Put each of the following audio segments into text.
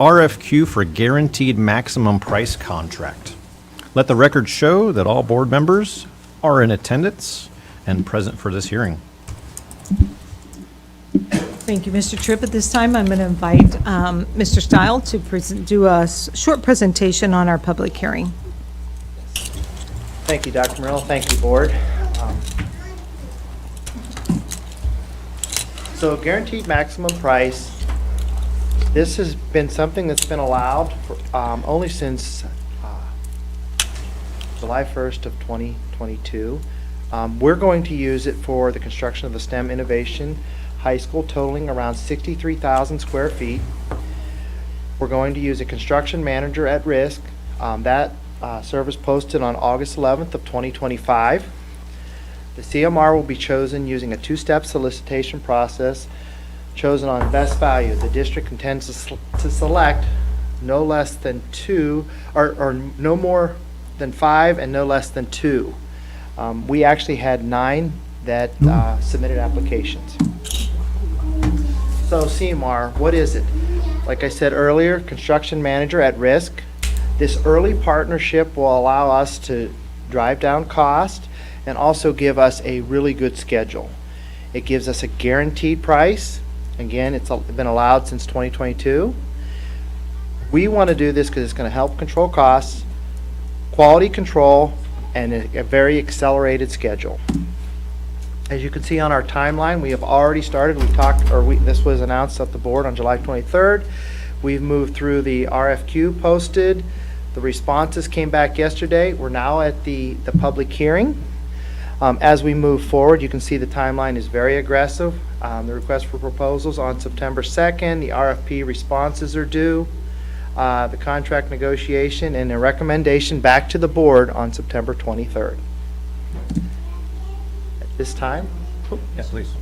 RFQ for guaranteed maximum price contract. Let the record show that all board members are in attendance and present for this hearing. Thank you, Mr. Tripp. At this time, I'm going to invite Mr. Stile to do a short presentation on our public hearing. Thank you, Dr. Merrill. Thank you, Board. So guaranteed maximum price, this has been something that's been allowed for, only since July 1st of 2022. We're going to use it for the construction of the STEM Innovation High School, totaling around 63,000 square feet. We're going to use a construction manager at risk. That service posted on August 11th of 2025. The CMR will be chosen using a two-step solicitation process chosen on best value. The district intends to select no less than two, or no more than 5 and no less than 2. We actually had 9 that submitted applications. So CMR, what is it? Like I said earlier, construction manager at risk. This early partnership will allow us to drive down cost and also give us a really good schedule. It gives us a guaranteed price. Again, it's been allowed since 2022. We want to do this because it's going to help control costs, quality control, and a very accelerated schedule. As you can see on our timeline, we have already started. This was announced at the board on July 23rd. We've moved through the RFQ posted. The responses came back yesterday. We're now at the public hearing. As we move forward, you can see the timeline is very aggressive. The request for proposals on September 2nd. The RFP responses are due. The contract negotiation and a recommendation back to the board on September 23rd. At this time, Yes, please.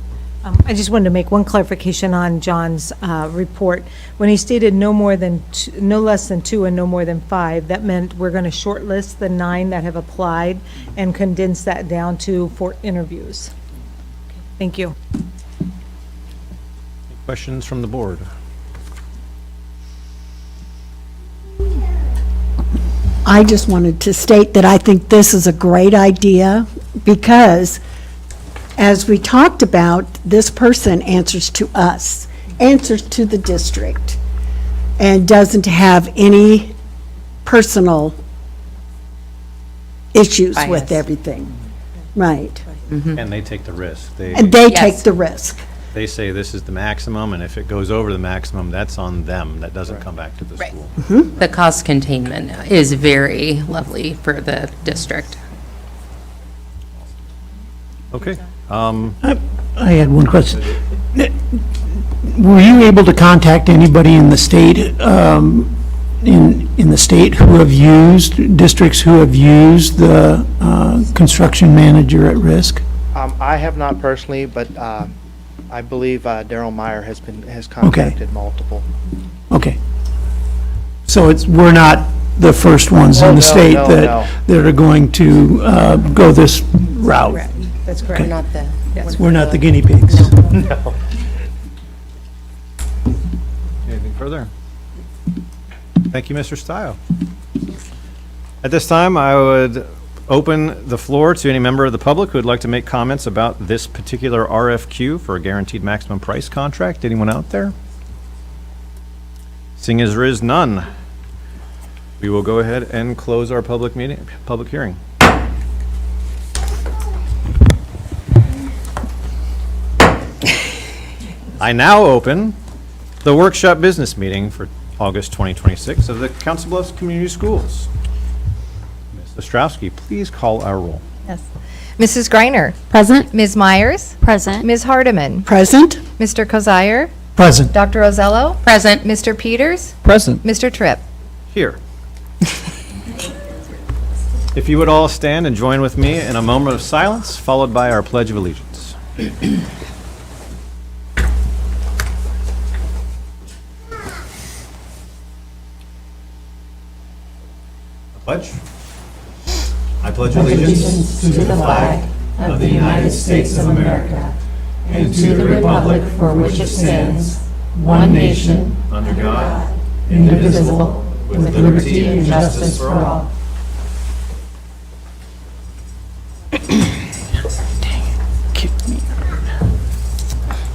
I just wanted to make one clarification on John's report. When he stated no less than 2 and no more than 5, that meant we're going to shortlist the 9 that have applied and condense that down for interviews. Thank you. Questions from the board? I just wanted to state that I think this is a great idea because, as we talked about, this person answers to us, answers to the district, and doesn't have any personal issues with Bias. everything. Right. And they take the risk. And they Yes. take the risk. They say this is the maximum, and if it goes over the maximum, that's on them. That doesn't come back to the Right. school. The cost containment is very lovely for the district. Okay. I had one question. Were you able to contact anybody in the state, in the state who have used, districts who have used the construction manager at risk? I have not personally, but I believe Daryl Meyer has contacted multiple. Okay. So we're not the first ones in the state that are going to go this route? Correct. That's correct. Not the. We're not the guinea pigs? No. Anything further? Thank you, Mr. Stile. At this time, I would open the floor to any member of the public who would like to make comments about this particular RFQ for a guaranteed maximum price contract. Anyone out there? Seeing as there is none, we will go ahead and close our public hearing. I now open the workshop business meeting for August 2026 of the Council Bluffs Community Schools. Ms. Ostrowski, please call our roll. Yes. Mrs. Greiner. Present? Ms. Myers. Present. Ms. Hardiman. Present? Mr. Kozier. Present. Dr. Rosello. Present. Mr. Peters. Present. Mr. Tripp. Here. If you would all stand and join with me in a moment of silence, followed by our Pledge of Allegiance. Pledge. I pledge allegiance to the flag of the United States of America and to the republic for which it stands, one nation, under God, indivisible, with liberty and justice for all.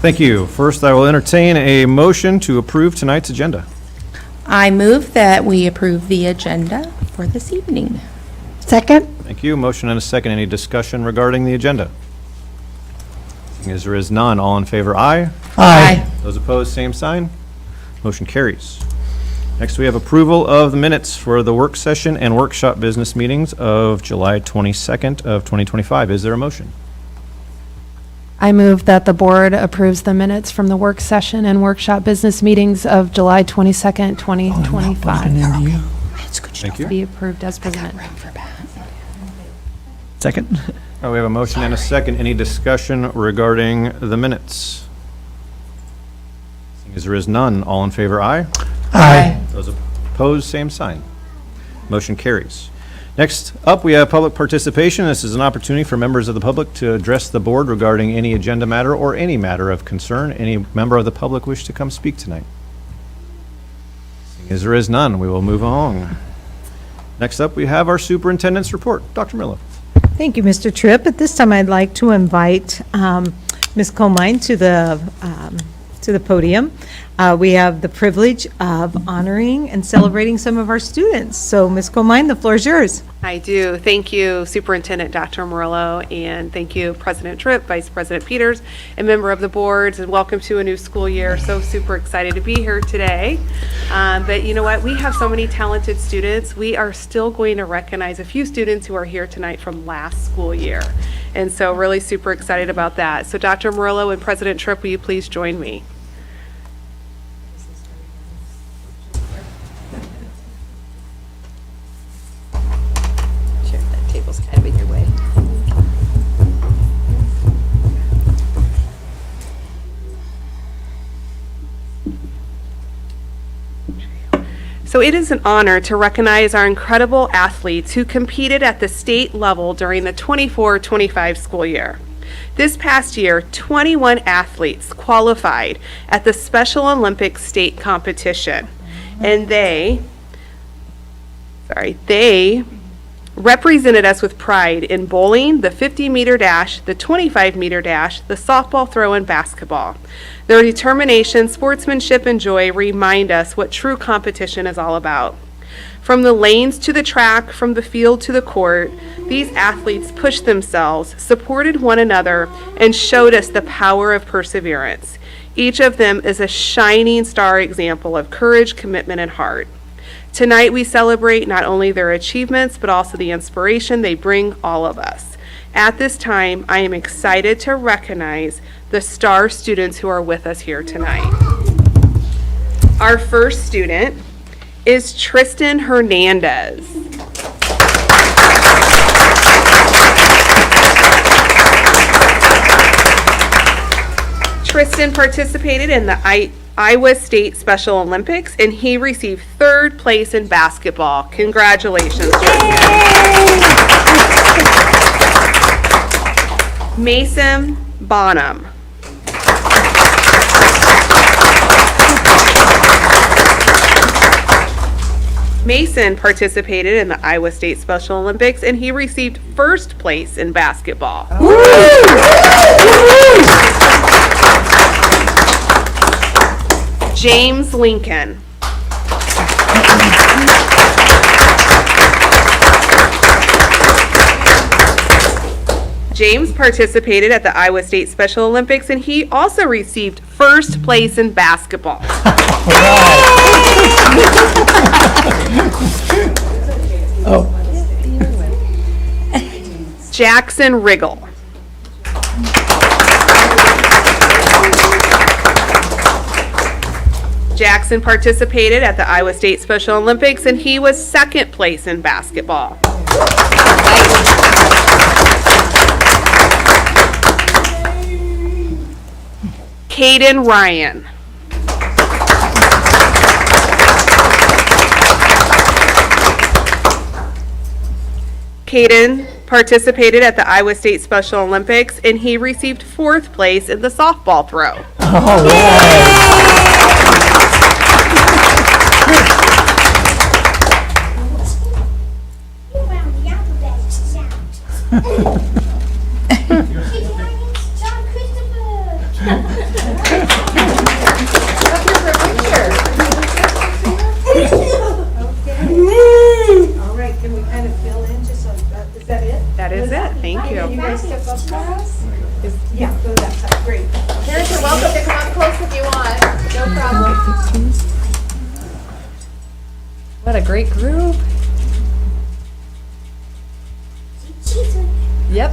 Thank you. First, I will entertain a motion to approve tonight's agenda. I move that we approve the agenda for this evening. Second? Thank you. Motion and a second. Any discussion regarding the agenda? Seeing as there is none, all in favor, aye. Aye. Those opposed, same sign. Motion carries. Next, we have approval of the minutes for the work session and workshop business meetings of July 22nd of 2025. Is there a motion? I move that the board approves the minutes from the work session and workshop business meetings of July 22nd, 2025. Thank you. Be approved as presented. Second? We have a motion and a second. Any discussion regarding the minutes? Seeing as there is none, all in favor, aye. Aye. Those opposed, same sign. Motion carries. Next up, we have public participation. This is an opportunity for members of the public to address the board regarding any agenda matter or any matter of concern. Any member of the public wish to come speak tonight? Seeing as there is none, we will move along. Next up, we have our superintendent's report. Dr. Murillo. Thank you, Mr. Tripp. At this time, I'd like to invite Ms. Comine to the podium. We have the privilege of honoring and celebrating some of our students. So, Ms. Comine, the floor is yours. I do. Thank you, Superintendent Dr. Murillo, and thank you, President Tripp, Vice President Peters, and member of the boards, and welcome to a new school year. So super excited to be here today. But you know what? We have so many talented students. We are still going to recognize a few students who are here tonight from last school year. And so really super excited about that. So Dr. Murillo and President Tripp, will you please join me? Sure, that table's kind of in your way. So it is an honor to recognize our incredible athletes who competed at the state level during the 24-25 school year. This past year, 21 athletes qualified at the Special Olympics state competition, and they represented us with pride in bowling, the 50-meter dash, the 25-meter dash, the softball throw, and basketball. Their determination, sportsmanship, and joy remind us what true competition is all about. From the lanes to the track, from the field to the court, these athletes pushed themselves, supported one another, and showed us the power of perseverance. Each of them is a shining star example of courage, commitment, and heart. Tonight we celebrate not only their achievements, but also the inspiration they bring all of us. At this time, I am excited to recognize the star students who are with us here tonight. Our first student is Tristan Hernandez. Tristan participated in the Iowa State Special Olympics, and he received 3rd place in basketball. Congratulations, Tristan. Mason Bonham. Mason participated in the Iowa State Special Olympics, and he received 1st place in basketball. James Lincoln. James participated at the Iowa State Special Olympics, and he also received 1st place in basketball. Jackson Riggle. Jackson participated at the Iowa State Special Olympics, and he was 2nd place in basketball. Caden Ryan. Caden participated at the Iowa State Special Olympics, and he received 4th place in the softball throw. All right, can we kind of fill in just on, is that it? That is it. Thank you. You guys step up for us? Yeah, go that side, great. Parents are welcome to come up close if you want. No problem. What a great group. Yep.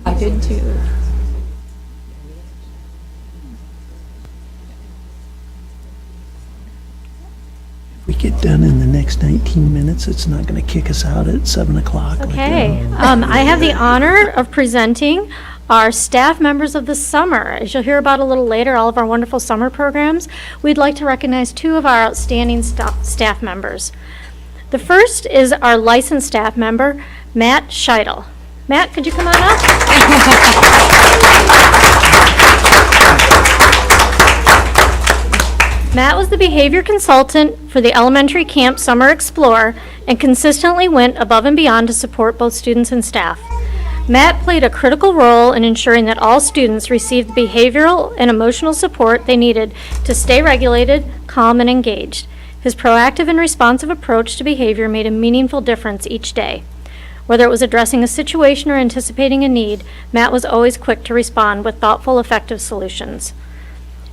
I did too. If we get done in the next 19 minutes, it's not going to kick us out at 7 o'clock. Okay, I have the honor of presenting our staff members of the summer. As you'll hear about a little later, all of our wonderful summer programs, we'd like to recognize two of our outstanding staff members. The first is our licensed staff member, Matt Scheidel. Matt, could you come on up? Matt was the behavior consultant for the elementary camp Summer Explore and consistently went above and beyond to support both students and staff. Matt played a critical role in ensuring that all students received the behavioral and emotional support they needed to stay regulated, calm, and engaged. His proactive and responsive approach to behavior made a meaningful difference each day. Whether it was addressing a situation or anticipating a need, Matt was always quick to respond with thoughtful, effective solutions.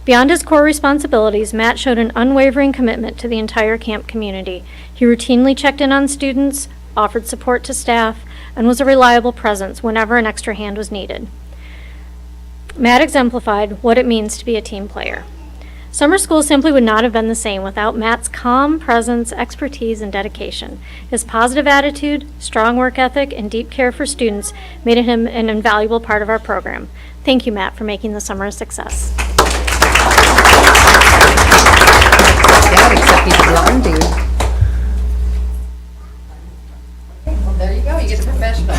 Beyond his core responsibilities, Matt showed an unwavering commitment to the entire camp community. He routinely checked in on students, offered support to staff, and was a reliable presence whenever an extra hand was needed. Matt exemplified what it means to be a team player. Summer school simply would not have been the same without Matt's calm presence, expertise, and dedication. His positive attitude, strong work ethic, and deep care for students made him an invaluable part of our program. Thank you, Matt, for making the summer a success. Dad, except he's blonde, dude. Well, there you go. You get a professional.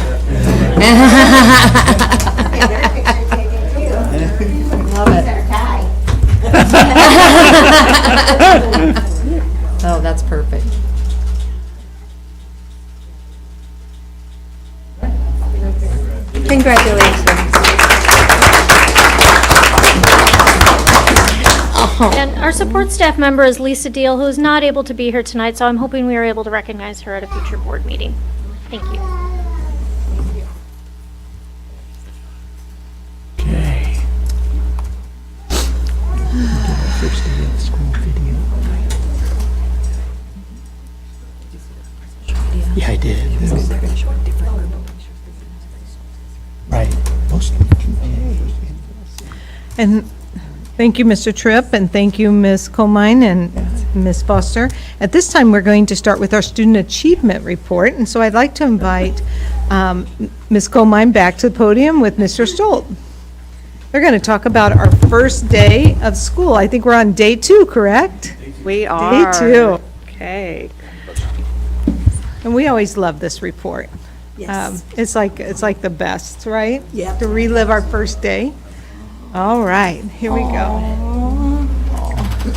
Love it. Oh, that's perfect. Congratulations. And our support staff member is Lisa Deal, who is not able to be here tonight, so I'm hoping we are able to recognize her at a future board meeting. Thank you. Okay. First day of school video. Yeah, I did. Right. Most of them. And thank you, Mr. Tripp, and thank you, Ms. Comine and Ms. Foster. At this time, we're going to start with our student achievement report, and so I'd like to invite Ms. Comine back to the podium with Mr. Stolt. They're going to talk about our first day of school. I think we're on day 2, correct? We are. Day 2. Okay. And we always love this report. Yes. It's like the best, right? Yep. To relive our first day. All right, here we go.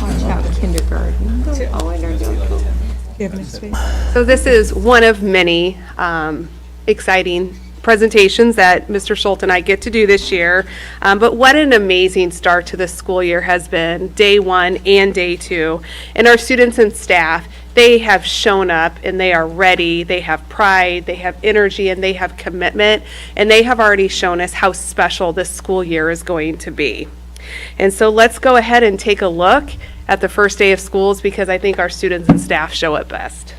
Watch out, kindergarten. Do you have any space? So this is one of many exciting presentations that Mr. Schultz and I get to do this year. But what an amazing start to the school year has been, day 1 and day 2. And our students and staff, they have shown up and they are ready. They have pride, they have energy, and they have commitment. And they have already shown us how special this school year is going to be. And so let's go ahead and take a look at the first day of schools, because I think our students and staff show it best.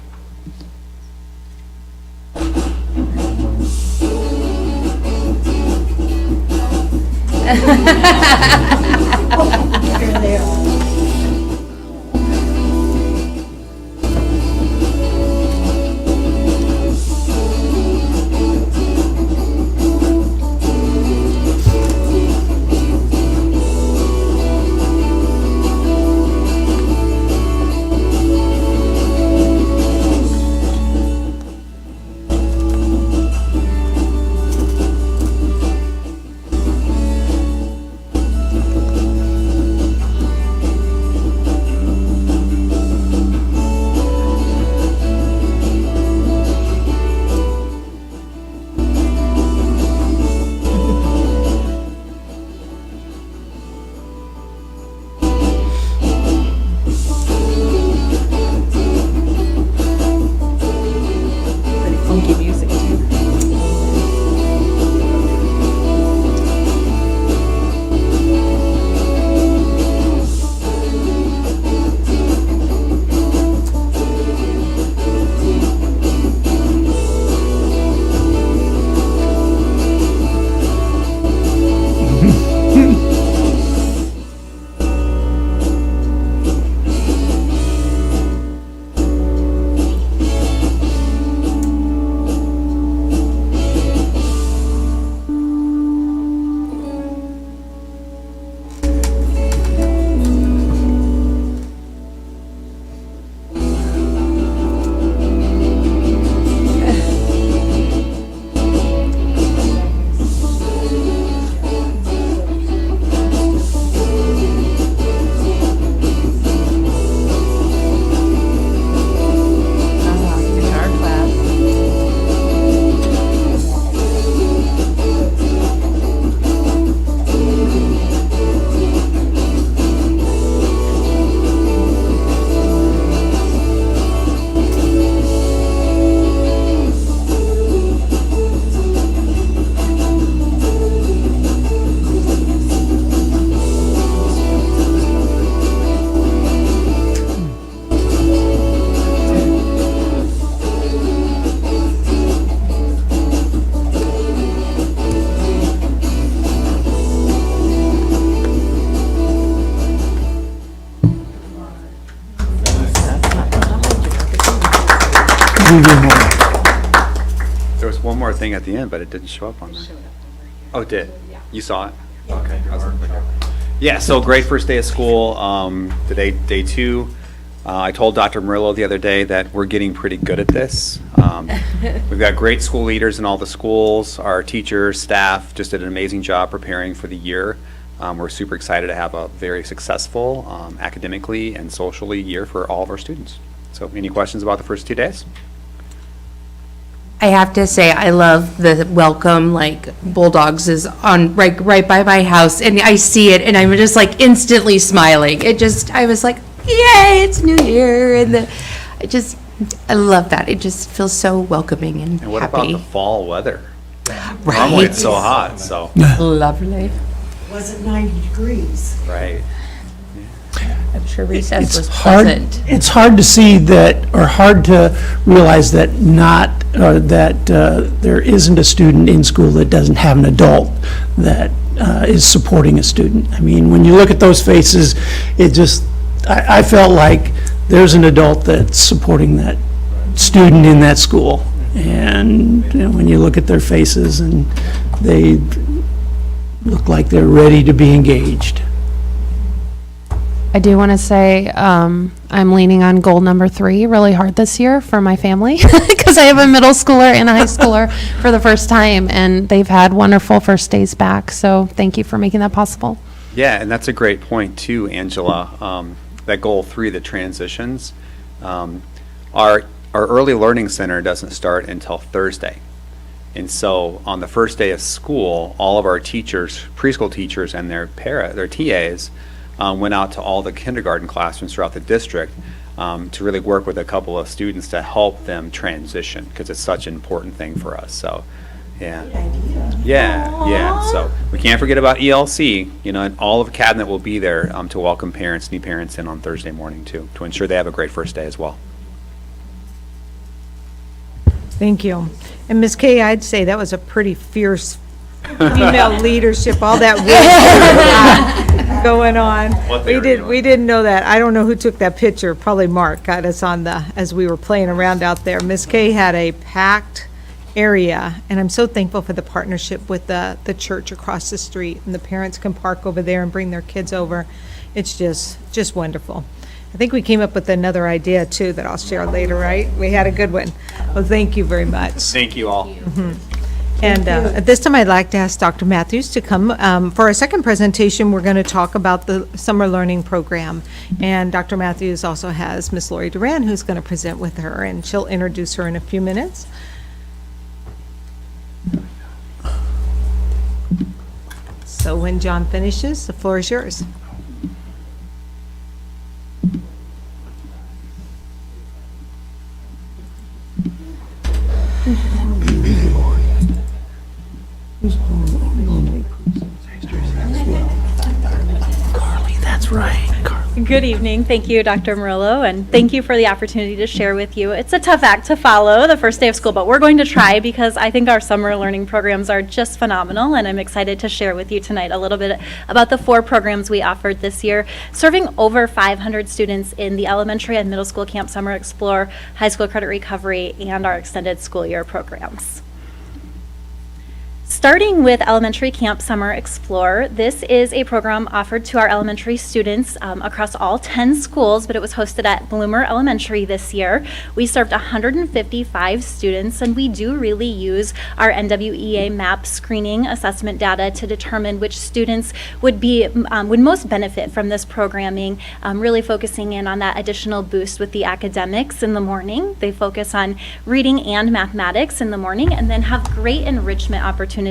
There was one more thing at the end, but it didn't show up on there. Oh, it did? You saw it? Okay. Yeah, so great first day of school. Today, day 2. I told Dr. Murillo the other day that we're getting pretty good at this. We've got great school leaders in all the schools. Our teachers, staff just did an amazing job preparing for the year. We're super excited to have a very successful academically and socially year for all of our students. So any questions about the first 2 days? I have to say, I love the welcome, like Bulldogs is on right by my house, and I see it, and I'm just like instantly smiling. I was like, yay, it's New Year, and I love that. It just feels so welcoming and happy. And what about the fall weather? Right. Normally it's so hot, so. Lovely. Was it 90 degrees? Right. I'm sure recess was hard. pleasant. It's hard to see that, or hard to realize that there isn't a student in school that doesn't have an adult that is supporting a student. I mean, when you look at those faces, I felt like there's an adult that's supporting that student in that school. And when you look at their faces, and they look like they're ready to be engaged. I do want to say I'm leaning on goal number 3 really hard this year for my family because I have a middle schooler and a high schooler for the first time, and they've had wonderful first days back. So thank you for making that possible. Yeah, and that's a great point too, Angela. That goal 3, the transitions. Our early learning center doesn't start until Thursday. And so on the first day of school, all of our teachers, preschool teachers and their TAs, went out to all the kindergarten classrooms throughout the district to really work with a couple of students to help them transition, because it's such an important thing for us. So, yeah. Yeah. So we can't forget about ELC, and all of Cabinet will be there to welcome parents, new parents in on Thursday morning too, to ensure they have a great first day as well. Thank you. And Ms. Kay, I'd say that was a pretty fierce female leadership, all that weird going on. What they were doing. We didn't know that. I don't know who took that picture. Probably Mark got us on as we were playing around out there. Miss Kay had a packed area, and I'm so thankful for the partnership with the church across the street, and the parents can park over there and bring their kids over. It's just wonderful. I think we came up with another idea too that I'll share later, right? We had a good one. Well, thank you very much. Thank you all. And at this time, I'd like to ask Dr. Matthews to come. For our second presentation, we're going to talk about the summer learning program. And Dr. Matthews also has Miss Lori Duran, who's going to present with her, and she'll introduce her in a few minutes. So when John finishes, the floor is yours. Carly, that's right. Good evening. Thank you, Dr. Murillo, and thank you for the opportunity to share with you. It's a tough act to follow the first day of school, but we're going to try because I think our summer learning programs are just phenomenal, and I'm excited to share with you tonight a little bit about the 4 programs we offered this year, serving over 500 students in the elementary and middle school Camp Summer Explore, high school credit recovery, and our extended school year programs. Starting with Elementary Camp Summer Explore, this is a program offered to our elementary students across all 10 schools, but it was hosted at Bloomer Elementary this year. We served 155 students, and we do really use our NWEA MAP screening assessment data to determine which students would most benefit from this programming, really focusing in on that additional boost with the academics in the morning. They focus on reading and mathematics in the morning, and then have great enrichment opportunities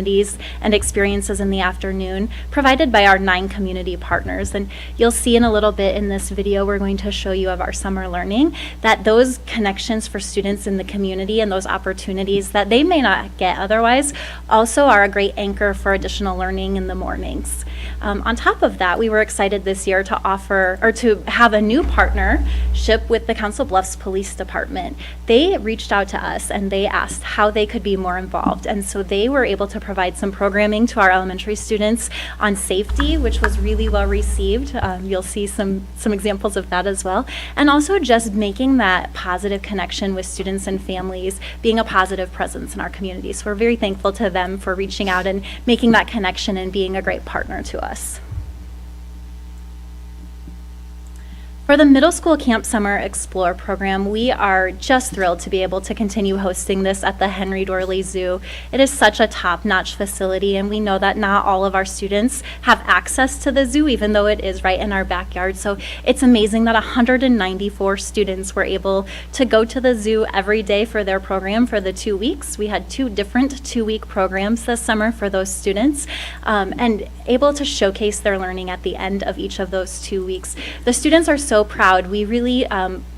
and experiences in the afternoon provided by our 9 community partners. And you'll see in a little bit in this video we're going to show you of our summer learning that those connections for students in the community and those opportunities that they may not get otherwise also are a great anchor for additional learning in the mornings. On top of that, we were excited this year to offer or to have a new partnership with the Council Bluffs Police Department. They reached out to us and they asked how they could be more involved, and so they were able to provide some programming to our elementary students on safety, which was really well received. You'll see some examples of that as well, and also just making that positive connection with students and families, being a positive presence in our community. So we're very thankful to them for reaching out and making that connection and being a great partner to us. For the Middle School Camp Summer Explore program, we are just thrilled to be able to continue hosting this at the Henry Dorley Zoo. It is such a top-notch facility, and we know that not all of our students have access to the zoo, even though it is right in our backyard. So it's amazing that 194 students were able to go to the zoo every day for their program for the 2 weeks. We had 2 different 2-week programs this summer for those students, and able to showcase their learning at the end of each of those 2 weeks. The students are so proud. We really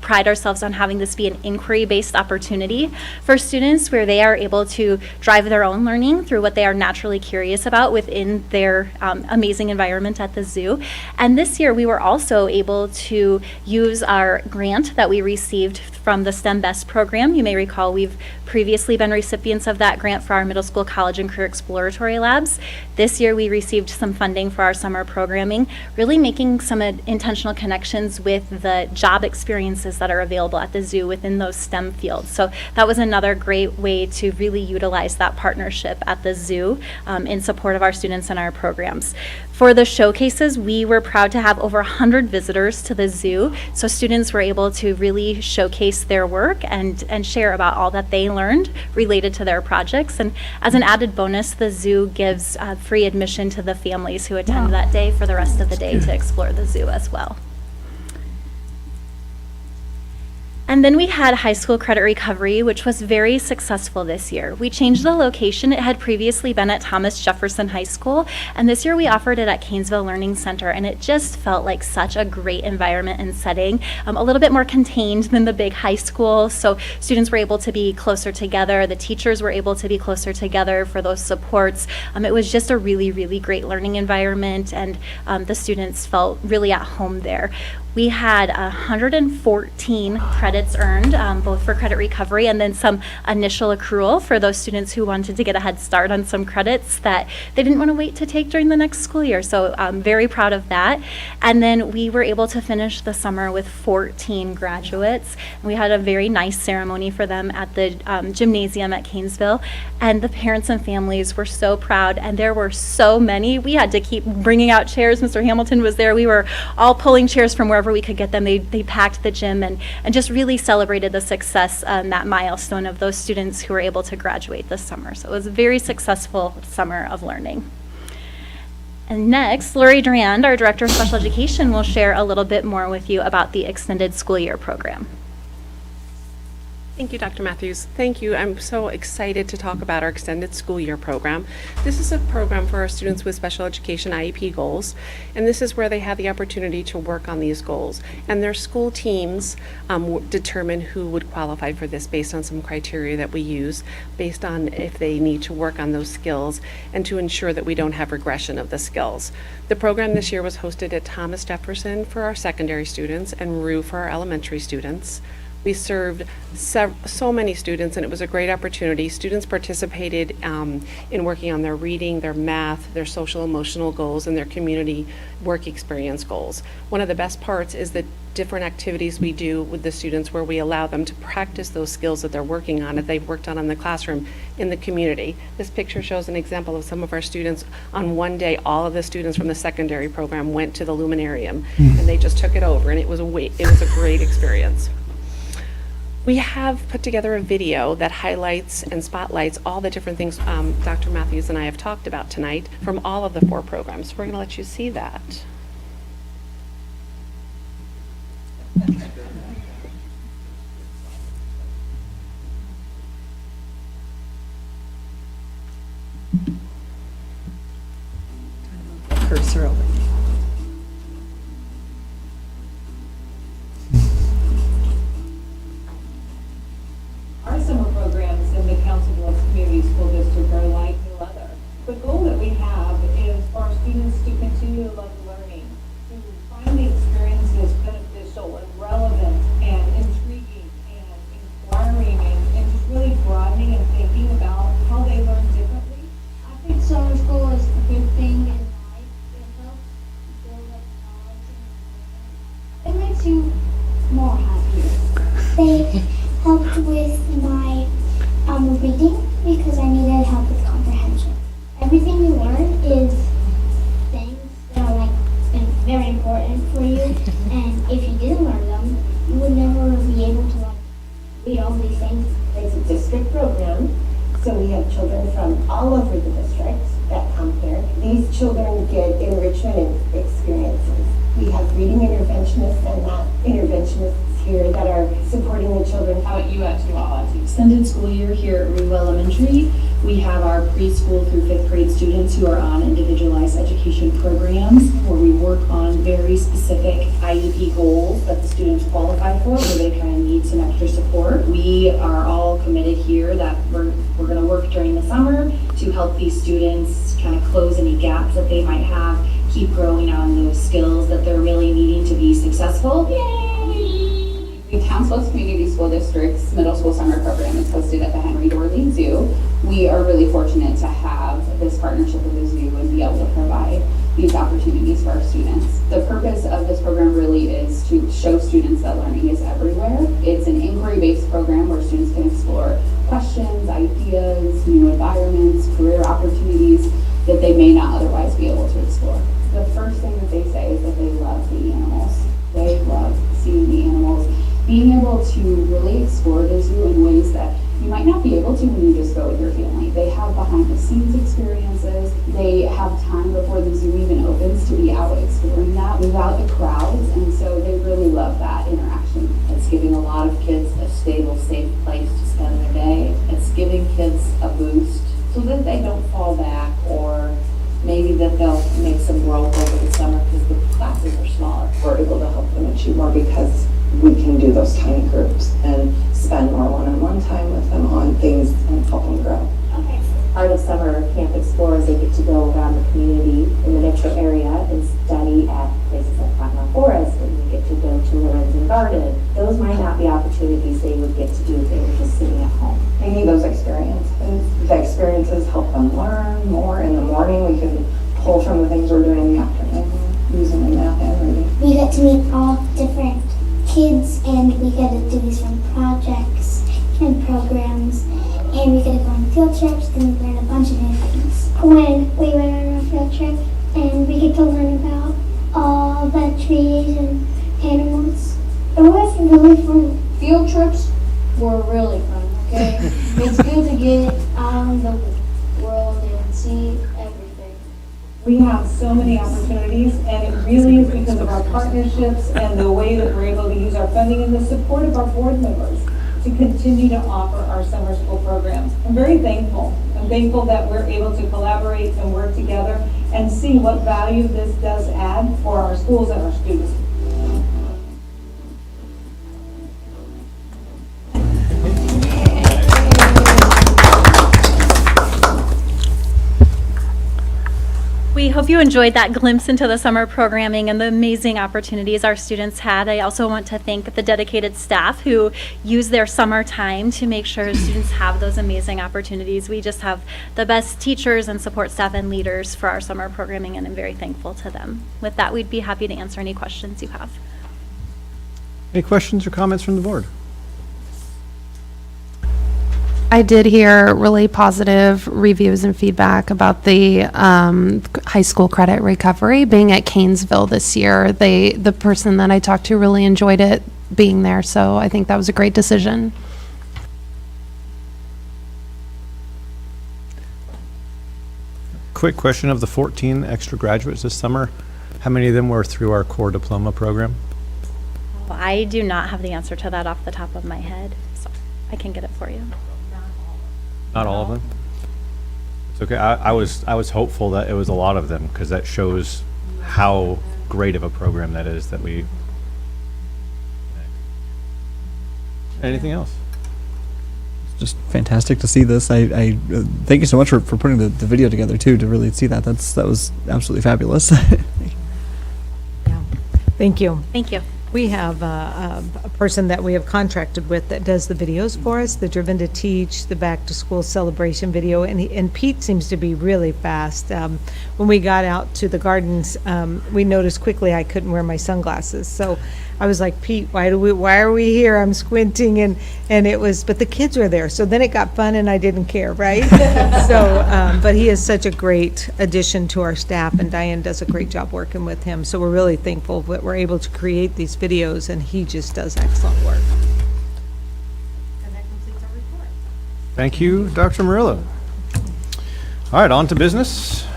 pride ourselves on having this be an inquiry-based opportunity for students where they are able to drive their own learning through what they are naturally curious about within their amazing environment at the zoo. And this year we were also able to use our grant that we received from the STEM Best program. You may recall we've previously been recipients of that grant for our middle school, college, and career exploratory labs. This year we received some funding for our summer programming, really making some intentional connections with the job experiences that are available at the zoo within those STEM fields. So that was another great way to really utilize that partnership at the zoo in support of our students and our programs. For the showcases, we were proud to have over 100 visitors to the zoo, so students were able to really showcase their work and share about all that they learned related to their projects. And as an added bonus, the zoo gives free admission to the families who attend that day for the rest of the day to explore the zoo as well. And then we had high school credit recovery, which was very successful this year. We changed the location. It had previously been at Thomas Jefferson High School, and this year we offered it at Canesville Learning Center, and it just felt like such a great environment and setting, a little bit more contained than the big high school, so students were able to be closer together. The teachers were able to be closer together for those supports. It was just a really, really great learning environment, and the students felt really at home there. We had 114 credits earned, both for credit recovery and then some initial accrual for those students who wanted to get a head start on some credits that they didn't want to wait to take during the next school year. So I'm very proud of that. And then we were able to finish the summer with 14 graduates. We had a very nice ceremony for them at the gymnasium at Canesville. And the parents and families were so proud, and there were so many. We had to keep bringing out chairs. Mr. Hamilton was there. We were all pulling chairs from wherever we could get them. They packed the gym and just really celebrated the success, that milestone of those students who were able to graduate this summer. So it was a very successful summer of learning. And next, Lori Durand, our Director of Special Education, will share a little bit more with you about the Extended School Year program. Thank you, Dr. Matthews. Thank you. I'm so excited to talk about our Extended School Year program. This is a program for our students with special education IEP goals, and this is where they have the opportunity to work on these goals. And their school teams determine who would qualify for this based on some criteria that we use, based on if they need to work on those skills and to ensure that we don't have regression of the skills. The program this year was hosted at Thomas Jefferson for our secondary students and Rue for our elementary students. We served so many students, and it was a great opportunity. Students participated in working on their reading, their math, their social emotional goals, and their community work experience goals. One of the best parts is the different activities we do with the students where we allow them to practice those skills that they're working on, that they've worked on in the classroom, in the community. This picture shows an example of some of our students. On one day, all of the students from the secondary program went to the Luminarium, and they just took it over, and it was a great experience. We have put together a video that highlights and spotlights all the different things Dr. Matthews and I have talked about tonight from all of the 4 programs. We're going to let you see that. Cursor over. Our summer programs in the Council Bluffs Community School District are like no other. The goal that we have is for our students to continue to love learning, to find the experiences beneficial and relevant and intriguing and inquiring and just really broadening and thinking about how they learn differently. I think summer school is a good thing in life. It helps build up knowledge and it makes you more happier. They helped with my reading because I needed help with comprehension. Everything you learn is things that are very important for you, and if you didn't learn them, you would never be able to read all these things. It's a district program, so we have children from all over the district that come here. These children get enrichment experiences. We have reading interventionists and not interventionists here that are supporting the children. How about you at Tualatin? Extended school year here at Rue Elementary. We have our preschool through 5th grade students who are on individualized education programs where we work on very specific IEP goals that the students qualify for, where they kind of need some extra support. We are all committed here that we're going to work during the summer to help these students kind of close any gaps that they might have, keep growing on those skills that they're really needing to be successful. Yay! The Council Bluffs Community School District's middle school summer program is hosted at the Henry Dorley Zoo. We are really fortunate to have this partnership with the zoo and be able to provide these opportunities for our students. The purpose of this program really is to show students that learning is everywhere. It's an inquiry-based program where students can explore questions, ideas, new environments, career opportunities that they may not otherwise be able to explore. The first thing that they say is that they love the animals. They love seeing the animals. Being able to really explore the zoo in ways that you might not be able to when you just go with your family. They have behind the scenes experiences. They have time before the zoo even opens to be out exploring that without the crowds, and so they really love that interaction. It's giving a lot of kids a stable, safe place to spend their day. It's giving kids a boost so that they don't fall back, or maybe that they'll make some growth over the summer because the classes are smaller. We're able to help them achieve more because we can do those tiny groups and spend more one-on-one time with them on things and help them grow. Okay. Part of Summer Camp Explorers, they get to go around the community in the metro area and study at places like Cottonmouth Forest, and we get to to go to Lorenzen Garden. Those might not be opportunities they would get to do if they were just sitting at home. They need those experiences. The experiences help them learn more. In the morning, we can pull from the things we're doing in the afternoon, using the math and reading. We get to meet all different kids, and we get to do these fun projects and programs, and we get to go on field trips, and we learn a bunch of new things. When we went on a field trip, and we get to learn about all the trees and animals. It was really fun. Field trips were really fun, okay? It's good to get out in the world and see everything. We have so many opportunities, and it really is because of our partnerships and the way that we're able to use our funding and the support of our board members to continue to offer our summer school programs. I'm very thankful. I'm thankful that we're able to collaborate and work together and see what value this does add for our schools and our students. We hope you enjoyed that glimpse into the summer programming and the amazing opportunities our students had. I also want to thank the dedicated staff who use their summer time to make sure students have those amazing opportunities. We just have the best teachers and support staff and leaders for our summer programming, and I'm very thankful to them. With that, we'd be happy to answer any questions you have. Any questions or comments from the board? I did hear really positive reviews and feedback about the high school credit recovery being at Canesville this year. The person that I talked to really enjoyed it being there, so I think that was a great decision. Quick question: of the 14 extra graduates this summer, how many of them were through our core diploma program? I do not have the answer to that off the top of my head, so I can get it for you. Not all of them? It's okay. I was hopeful that it was a lot of them, because that shows how great of a program that is that we. Anything else? It's just fantastic to see this. I thank you so much for putting the video together too, to really see that. That was absolutely fabulous. Thank you. Thank you. We have a person that we have contracted with that does the videos for us, the Driven to Teach, the Back to School Celebration video, and Pete seems to be really fast. When we got out to the gardens, we noticed quickly I couldn't wear my sunglasses, so I was like, Pete, why are we here? I'm squinting, and it was, but the kids were there, so then it got fun and I didn't care, right? So, but he is such a great addition to our staff, and Diane does a great job working with him, so we're really thankful that we're able to create these videos, and he just does excellent work. Thank you, Dr. Murillo. All right, on to business.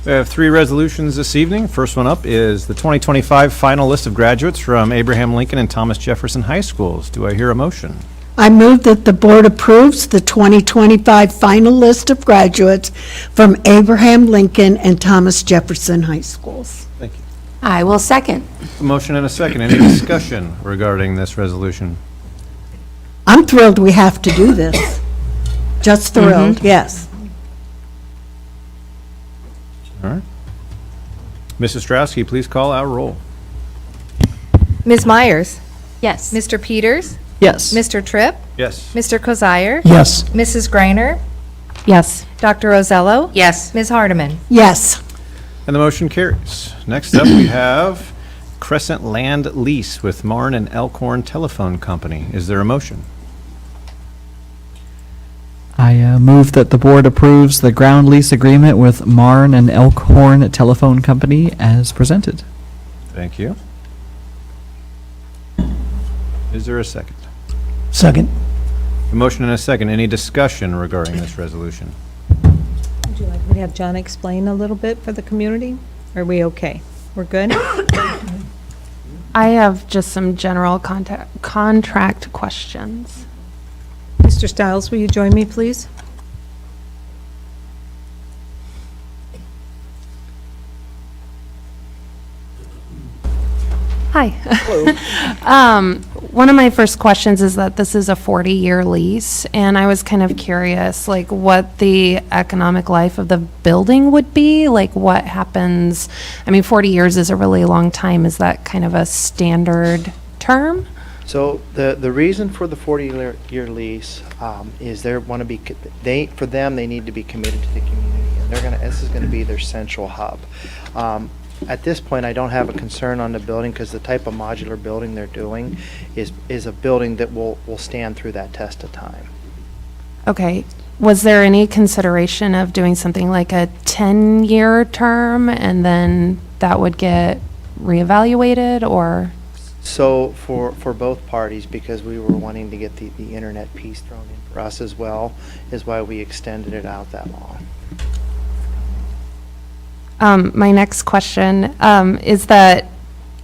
We have 3 resolutions this evening. First one up is the 2025 final list of graduates from Abraham Lincoln and Thomas Jefferson High Schools. Do I hear a motion? I move that the board approves the 2025 final list of graduates from Abraham Lincoln and Thomas Jefferson High Schools. Thank you. I will second. A motion and a second. Any discussion regarding this resolution? I'm thrilled we have to do this. Just thrilled, yes. All right. Mrs. Strauss, please call our roll. Ms. Myers? Yes. Mr. Peters? Yes. Mr. Tripp? Yes. Mr. Kozire? Yes. Mrs. Greiner? Yes. Dr. Rosello? Yes. Ms. Hardeman? Yes. And the motion carries. Next up, we have Crescent Land Lease with Marn and Elkhorn Telephone Company. Is there a motion? I move that the board approves the ground lease agreement with Marn and Elkhorn Telephone Company as presented. Thank you. Is there a second? Second. A motion and a second. Any discussion regarding this resolution? Would you like me to have John explain a little bit for the community? Are we okay? We're good? I have just some general contract questions. Mr. Stiles, will you join me, please? Hi. One of my first questions is that this is a 40-year lease, and I was kind of curious, like, what the economic life of the building would be, like, what happens, I mean, 40 years is a really long time. Is that kind of a standard term? So the reason for the 40-year lease is they want to be, for them, they need to be committed to the community. And this is going to be their central hub. At this point, I don't have a concern on the building because the type of modular building they're doing is a building that will stand through that test of time. Okay. Was there any consideration of doing something like a 10-year term, and then that would get reevaluated, or? So for both parties, because we were wanting to get the internet piece thrown in for us as well, is why we extended it out that long. My next question is that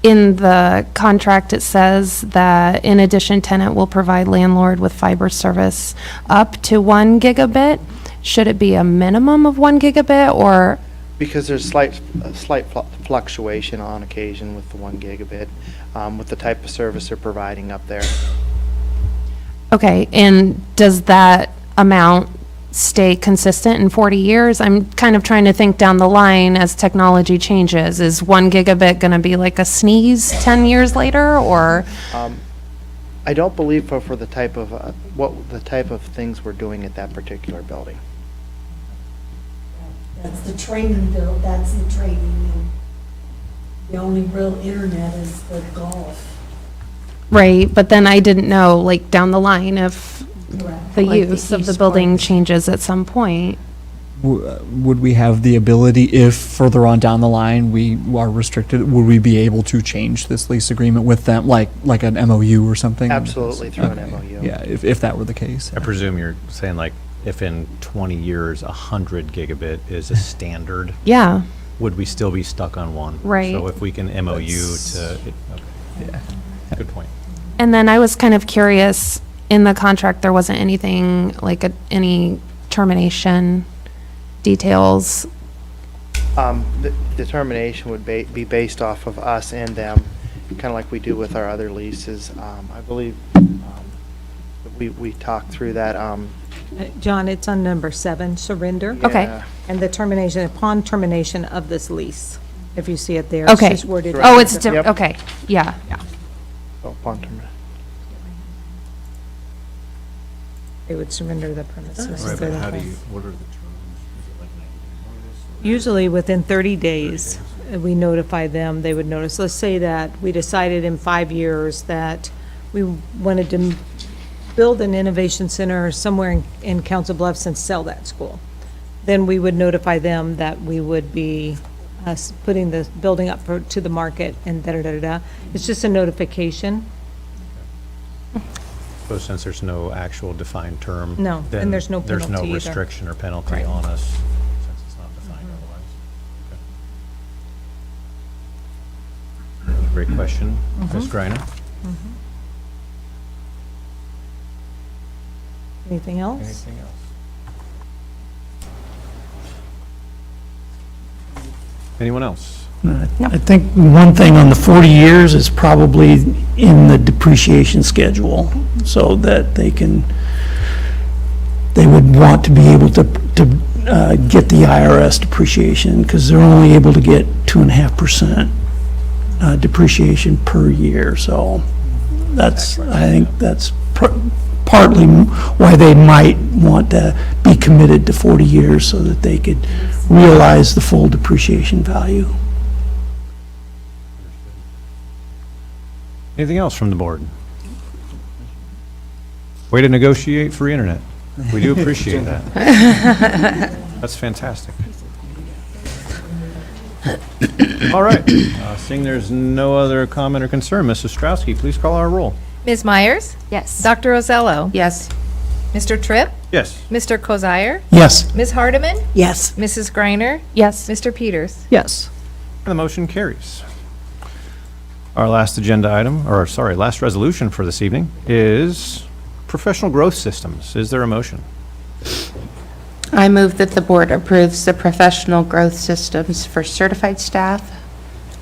in the contract, it says that in addition, tenant will provide landlord with fiber service up to 1 gigabit. Should it be a minimum of 1 gigabit, or? Because there's slight fluctuation on occasion with the 1 gigabit, with the type of service they're providing up there. Okay, and does that amount stay consistent in 40 years? I'm kind of trying to think down the line as technology changes. Is 1 gigabit going to be like a sneeze 10 years later, or? I don't believe for the type of, the type of things we're doing at that particular building. That's the training bill, that's the training. And the only real internet is the golf. Right, but then I didn't know, like, down the line if the Like the use of the east building part. changes at some point. Would we have the ability, if further on down the line we are restricted, would we be able to change this lease agreement with them, like an MOU or something? Absolutely, through an Okay. MOU. Yeah, if that were the case. I presume you're saying, like, if in 20 years 100 gigabit is a standard, Yeah, would we still be stuck on one? Right. So if we can MOU to, okay, Yeah. good point. and then I was kind of curious, in the contract, there wasn't anything, like, any termination details. The determination would be based off of us and them, kind of like we do with our other leases. I believe we talked through that. John, it's on number 7, surrender. Okay. Yeah. And the termination, upon termination of this lease, if you see it there. Okay. It's just worded. Oh, it's, Yep. okay, yeah. So upon termination. They would surrender the premises. Right, but how do Okay. you, what are the terms? Is it like 90 day notice? Usually within 30 days, we notify them, they would notice. Let's say that we decided in 5 years that we wanted to build an innovation center somewhere in Council Bluffs and sell that school. Then we would notify them that we would be putting the building up to the market and da-da-da-da-da. It's just a notification. So since there's no actual defined term. No, and then there's no There's penalty no either. restriction or penalty Right. on us, since it's not defined otherwise. Okay. Great question, Ms. Greiner. Anything else? Anything else? Anyone else? I think one thing on the 40 years is probably in the depreciation schedule, so that they would want to be able to get the IRS depreciation, because they're only able to get 2.5% depreciation per year, so that's, I think that's partly why they might want to be committed to 40 years, so that they could realize the full depreciation value. Anything else from the board? Way to negotiate free internet. We do appreciate that. That's fantastic. All right, seeing there's no other comment or concern, Mrs. Strowski, please call our roll. Ms. Myers? Yes. Dr. Rosello? Yes. Mr. Tripp? Yes. Mr. Kozire? Yes. Ms. Hardeman? Yes. Mrs. Greiner? Yes. Mr. Peters? Yes. And the motion carries. Our last agenda item, or sorry, last resolution for this evening is professional growth systems. Is there a motion? I move that the board approves the professional growth systems for certified staff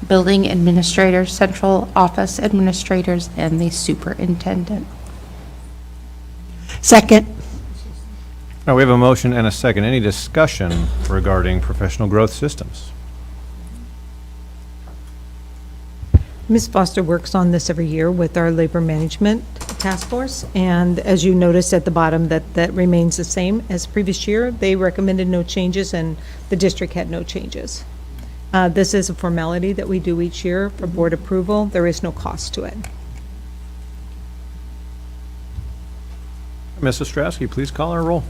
building administrators, central office administrators, and the superintendent. Second. Now, we have a motion and a second. Any discussion regarding professional growth systems? Ms. Foster works on this every year with our labor management task force, and as you notice at the bottom, that remains the same as previous year. They recommended no changes, and the district had no changes. This is a formality that we do each year for board approval. There is no cost to it. Mrs. Ostrowski, please call our roll.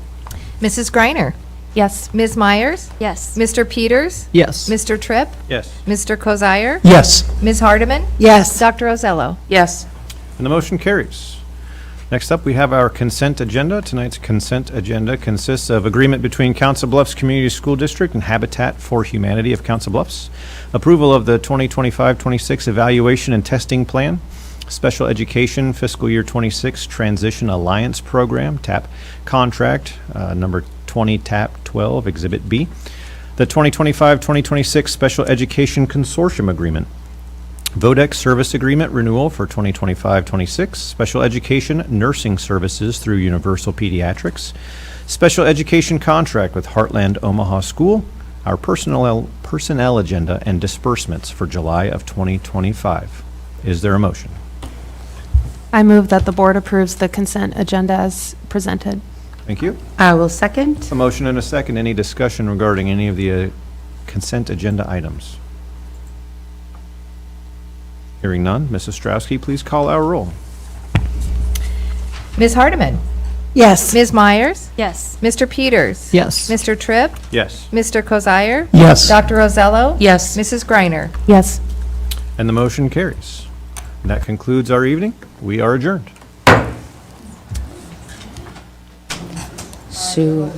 Mrs. Greiner. Yes. Ms. Myers. Yes. Mr. Peters. Yes. Mr. Tripp. Yes. Mr. Kozire. Yes. Ms. Hardeman. Yes. Dr. Ozello. Yes. And the motion carries. Next up, we have our consent agenda. Tonight's consent agenda consists of agreement between Council Bluffs Community School District and Habitat for Humanity of Council Bluffs, approval of the 2025-26 evaluation and testing plan, Special Education Fiscal Year 26 Transition Alliance Program, TAP contract, number 20 TAP 12, Exhibit B, the 2025-2026 Special Education Consortium Agreement, VODEX Service Agreement Renewal for 2025-26, Special Education Nursing Services through Universal Pediatrics, Special Education Contract with Heartland Omaha School, our personnel agenda and disbursements for July of 2025. Is there a motion? I move that the board approves the consent agenda as presented. Thank you. I will second. A motion and a second. Any discussion regarding any of the consent agenda items? Hearing none, Mrs. Ostrowski, please call our roll. Ms. Hardeman. Yes. Ms. Myers. Yes. Mr. Peters. Yes. Mr. Tripp. Yes. Mr. Kozire. Yes. Dr. Ozello. Yes. Mrs. Greiner. Yes. And the motion carries. And that concludes our evening. We are adjourned. Sue.